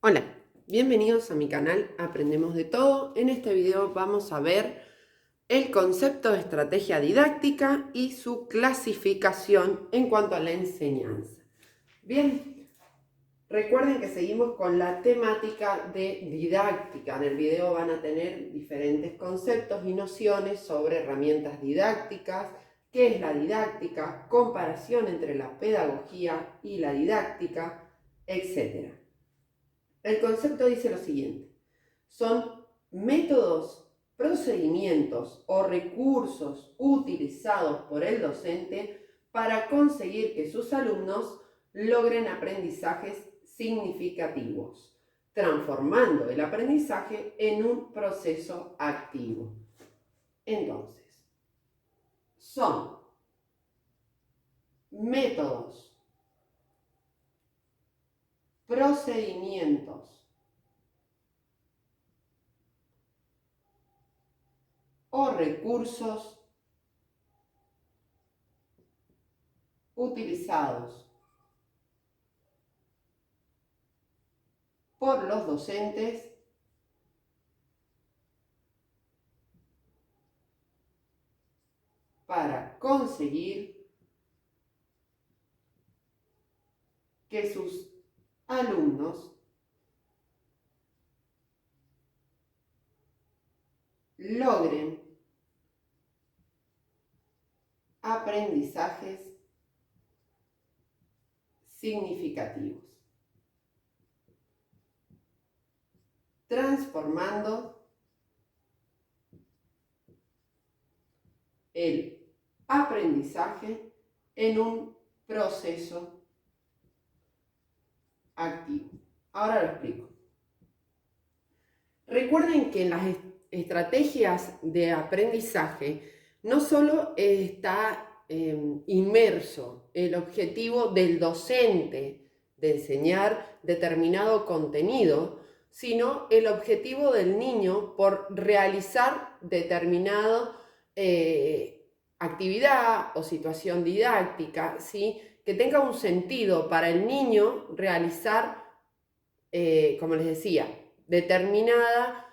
Hola, bienvenidos a mi canal Aprendemos de Todo. En este video vamos a ver el concepto de estrategia didáctica y su clasificación en cuanto a la enseñanza. Bien, recuerden que seguimos con la temática de didáctica. En el video van a tener diferentes conceptos y nociones sobre herramientas didácticas, qué es la didáctica, comparación entre la pedagogía y la didáctica, etc. El concepto dice lo siguiente: son métodos, procedimientos o recursos utilizados por el docente para conseguir que sus alumnos logren aprendizajes significativos, transformando el aprendizaje en un proceso activo. Entonces, son métodos, procedimientos o recursos utilizados por los docentes para conseguir que sus alumnos logren aprendizajes significativos, transformando el aprendizaje en un proceso activo. Ahora lo explico. Recuerden que en las estrategias de aprendizaje no solo está inmerso el objetivo del docente de enseñar determinado contenido, sino el objetivo del niño por realizar determinada actividad o situación didáctica, ¿sí? Que tenga un sentido para el niño realizar, como les decía, determinada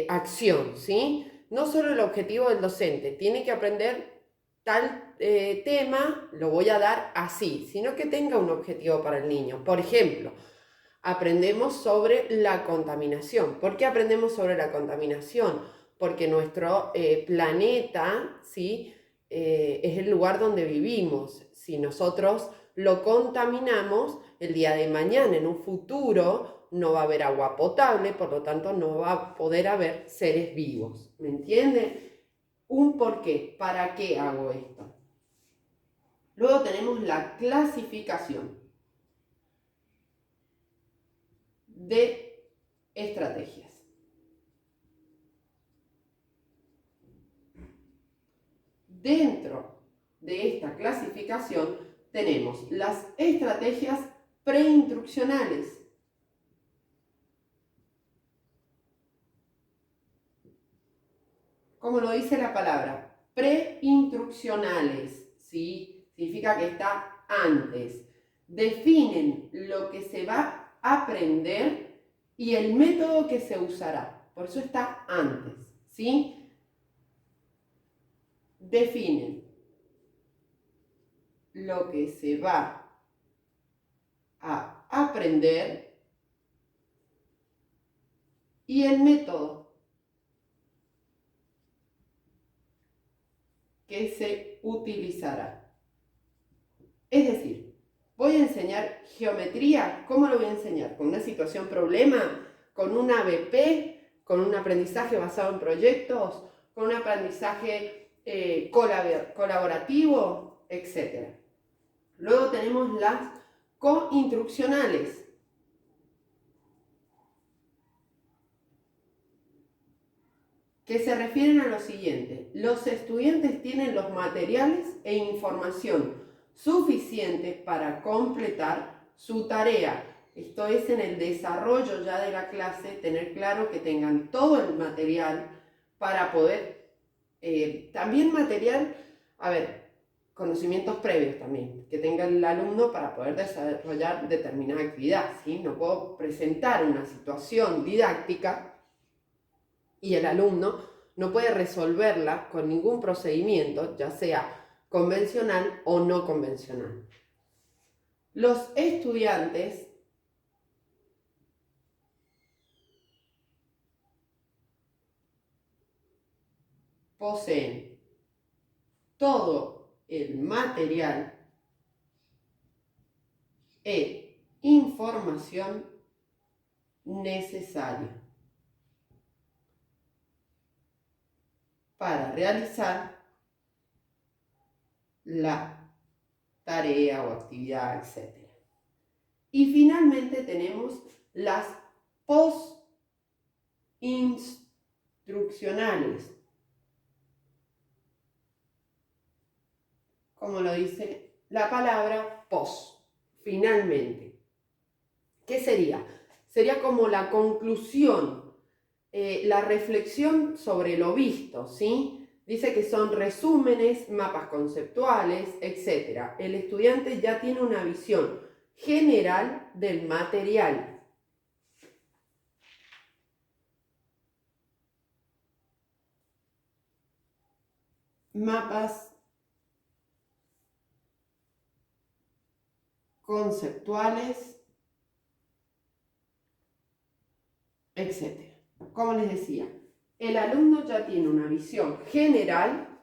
acción, ¿sí? No solo el objetivo del docente, tiene que aprender tal tema, lo voy a dar así, sino que tenga un objetivo para el niño. Por ejemplo, aprendemos sobre la contaminación. ¿Por qué aprendemos sobre la contaminación? Porque nuestro planeta, ¿sí? Es el lugar donde vivimos. Si nosotros lo contaminamos, el día de mañana, en un futuro, no va a haber agua potable, por lo tanto no va a poder haber seres vivos. ¿Me entiende? Un porqué. ¿Para qué hago esto? Luego tenemos la clasificación de estrategias. Dentro de esta clasificación tenemos las estrategias preinstruccionales. Como lo dice la palabra, preinstruccionales, ¿sí? Significa que está antes. Definen lo que se va a aprender y el método que se usará. Por eso está antes, ¿sí? Definen lo que se va a aprender y el método que se utilizará. Es decir, voy a enseñar geometría. ¿Cómo lo voy a enseñar? ¿Con una situación problema? ¿Con un ABP? ¿Con un aprendizaje basado en proyectos? ¿Con un aprendizaje colaborativo? Etcétera. Luego tenemos las coinstruccionales, que se refieren a lo siguiente: los estudiantes tienen los materiales e información suficientes para completar su tarea. Esto es, en el desarrollo ya de la clase, tener claro que tengan todo el material para poder, también material, conocimientos previos también que tenga el alumno para poder desarrollar determinada actividad, ¿sí? No puedo presentar una situación didáctica y el alumno no puede resolverla con ningún procedimiento, ya sea convencional o no convencional. Los estudiantes poseen todo el material e información necesaria para realizar la tarea o actividad, etc. Y finalmente tenemos las postinstruccionales, como lo dice la palabra pos, finalmente. ¿Qué sería? Sería como la conclusión, la reflexión sobre lo visto, ¿sí? Dice que son resúmenes, mapas conceptuales, etc. El estudiante ya tiene una visión general del material. Mapas conceptuales, etc. Como les decía, el alumno ya tiene una visión general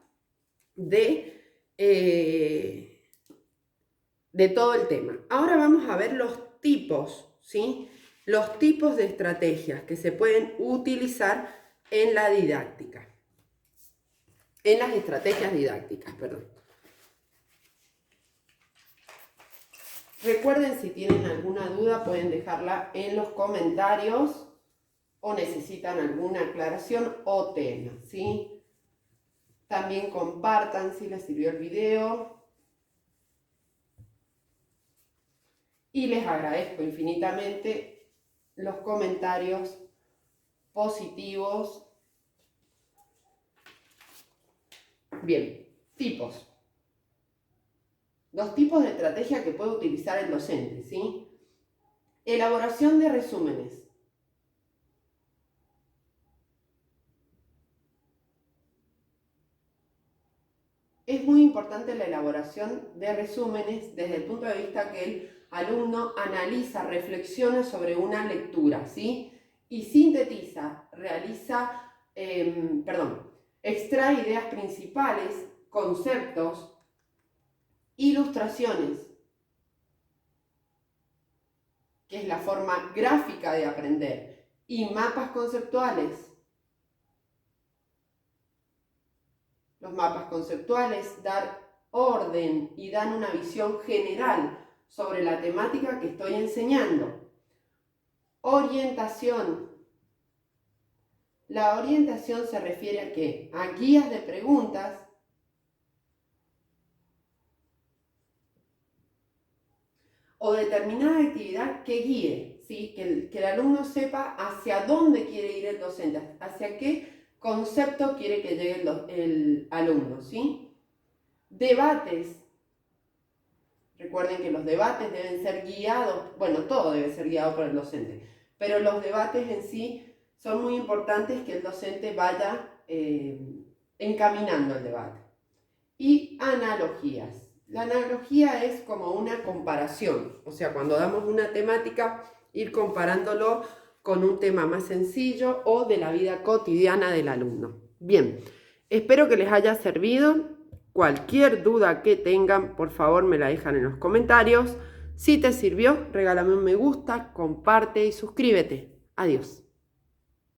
de todo el tema. Ahora vamos a ver los tipos, ¿sí? Los tipos de estrategias que se pueden utilizar en la didáctica. En las estrategias didácticas, perdón. Recuerden, si tienen alguna duda, pueden dejarla en los comentarios o necesitan alguna aclaración o tema, ¿sí? También compartan si les sirvió el video. Y les agradezco infinitamente los comentarios positivos. Bien, tipos. Los tipos de estrategia que puede utilizar el docente, ¿sí? Elaboración de resúmenes. Es muy importante la elaboración de resúmenes desde el punto de vista que el alumno analiza, reflexiona sobre una lectura, ¿sí? Y sintetiza, extrae ideas principales, conceptos, ilustraciones, que es la forma gráfica de aprender, y mapas conceptuales. Los mapas conceptuales dan orden y dan una visión general sobre la temática que estoy enseñando. Orientación. La orientación se refiere a ¿qué? A guías de preguntas o determinada actividad que guíe, ¿sí? Que el alumno sepa hacia dónde quiere ir el docente, hacia qué concepto quiere que llegue el alumno, ¿sí? Debates. Recuerden que los debates deben ser guiados, bueno, todo debe ser guiado por el docente, pero los debates en sí son muy importantes que el docente vaya encaminando el debate. Y analogías. La analogía es como una comparación, o sea, cuando damos una temática, ir comparándolo con un tema más sencillo o de la vida cotidiana del alumno. Bien, espero que les haya servido. Cualquier duda que tengan, por favor me la dejan en los comentarios. Si te sirvió, regálame un me gusta, comparte y suscríbete. Adiós.